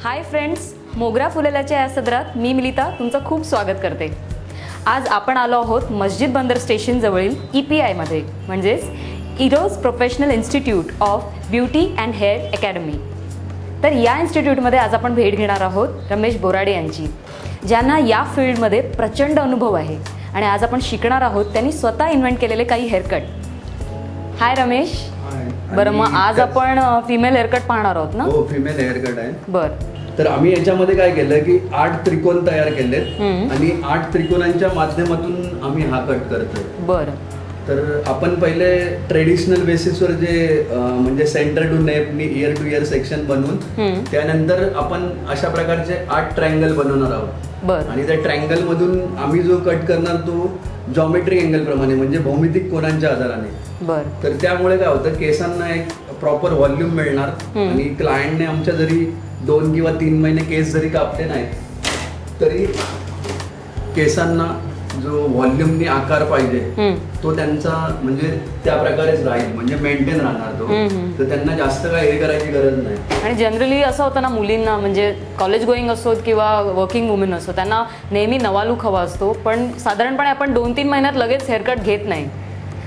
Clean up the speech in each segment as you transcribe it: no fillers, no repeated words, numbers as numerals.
Hi friends, मोगरा फुलेल्याच्या या सदरात मी मिलिता तुमचं खूप स्वागत करते। आज आपण आलो आहोत मस्जिद बंदर स्टेशन जवळील EPI मध्ये, म्हणजेच Eros professional institute of beauty and hair academy. तर या इन्स्टिट्यूटमध्ये आज आपण भेट घेणार आहोत रमेश बोराडे यांची, ज्यांना या फील्डमध्ये प्रचंड अनुभव आहे आणि आज आपण शिकणार आहोत त्यांनी स्वतः इन्व्हेंट केलेले काही हेअरकट। हाय रमेश। बरं, मग आज आपण फिमेल हेअरकट पाहणार आहोत ना? हो, फिमेल हेअरकट आहे। बरं, तर आम्ही याच्यामध्ये काय केलं की 8 त्रिकोण तयार केलेत आणि 8 त्रिकोणांच्या माध्यमातून आम्ही हा कट करतोय। बरं, तर आपण पहिले ट्रेडिशनल बेसिसवर जे म्हणजे सेंटर टू नेप नी इयर टू इयर सेक्शन बनवून त्यानंतर आपण अशा प्रकारचे 8 ट्रायंगल बनवणार आहोत। बरं, आणि त्या ट्रायंगल मधून आम्ही जो कट करणार तो जॉमेट्रिक अँगल प्रमाणे म्हणजे भौमितिक कोनांच्या आधाराने। बरं, तर त्यामुळे काय होतं, केसांना एक प्रॉपर व्हॉल्यूम मिळणार आणि क्लायंटने आमच्या जरी 2 किंवा 3 महिने केस जरी कापले नाही तरी केसांना जो व्हॉल्यूमनी आकार पाहिजे तो त्यांचा म्हणजे त्या प्रकारेच राहील, म्हणजे मेंटेन राहणार तो। तर त्यांना जास्त काय हे करायची गरज नाही। आणि जनरली असं होतं ना, मुलींना म्हणजे कॉलेज गोईंग असोत किंवा वर्किंग वुमेन असो, त्यांना नेहमी नवा लुक हवा असतो, पण साधारणपणे आपण 2-3 महिन्यात लगेच हेअरकट घेत नाही।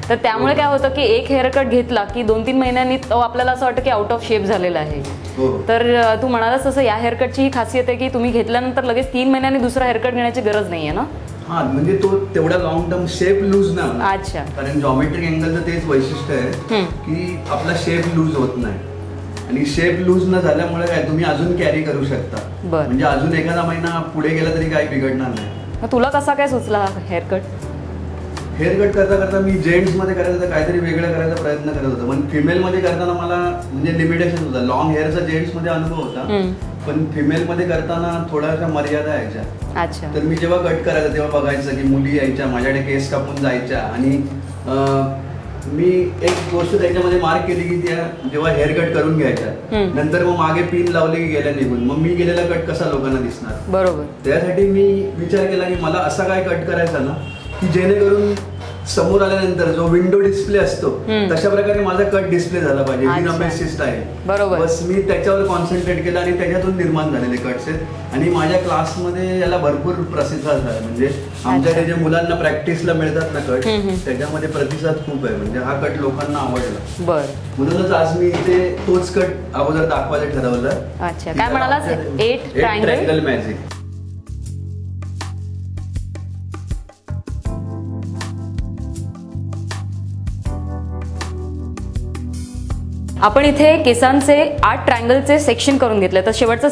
तर त्यामुळे काय होतं की एक हेअरकट घेतला की 2-3 महिन्यांनी तो आपल्याला असं वाटतं की आउट ऑफ शेप झालेला आहे। तर तू म्हणालास तसं या हेअरकटची ही खासियत आहे की तुम्ही घेतल्यानंतर लगेच 3 महिन्यांनी दुसरा हेअरकट घेण्याची गरज नाहीये ना? हा, म्हणजे तो तेवढा लॉंग टर्म शेप लूज नाही होणार। अच्छा, कारण जॉमेट्रिक अँगलचं तेच वैशिष्ट्य आहे की आपला शेप लूज होत नाही आणि शेप लूज न झाल्यामुळे काय तुम्ही अजून कॅरी करू शकता, म्हणजे अजून एखादा महिना पुढे गेला तरी काही बिघडणार नाही। मग तुला कसा काय सुचला हेअरकट? हेअरकट करता करता मी जेंट्स मध्ये करायचं तर काहीतरी वेगळं करायचा प्रयत्न करत होतो, पण फिमेल मध्ये करताना मला म्हणजे लिमिटेशन होता। लॉंग हेअरचा जेंट्स मध्ये अनुभव होता, पण फिमेल मध्ये करताना थोड्याशा मर्यादा यायच्या। अच्छा, तर मी जेव्हा कट करायचं तेव्हा बघायचं की मुली यायच्या माझ्याकडे केस कापून जायच्या आणि मी एक गोष्ट त्याच्यामध्ये मार्क केली की त्या जेव्हा हेअर कट करून घ्यायच्या नंतर मग मागे पिन लावले की गेल्या निघून, मग मी गेलेला कट कसा लोकांना दिसणार? बरोबर। त्यासाठी मी विचार केला की मला असा काय कट करायचा ना की जेणेकरून समोर आल्यानंतर जो विंडो डिस्प्ले असतो तशा प्रकारे माझा कट डिस्प्ले झाला पाहिजे, विनामेसी स्टाईल। बरोबर, बस मी त्याच्यावर कॉन्सन्ट्रेट केलं आणि त्याच्यातून निर्माण झालेले कट्स आहेत आणि माझ्या क्लासमध्ये याला भरपूर प्रतिसाद आहे। म्हणजे आमच्याकडे जे मुलांना प्रॅक्टिसला मिळतात ना कट, त्याच्यामध्ये प्रतिसाद खूप आहे, म्हणजे हा कट लोकांना आवडला। बरं, म्हणूनच आज मी इथे तोच कट अगोदर दाखवायचं ठरवलं। अच्छा, काय म्हणालास? 8 ट्रायंगल मॅजिक। आपण इथे केसांचे 8 ट्रायंगलचे सेक्शन करून घेतले, तर शेवटचं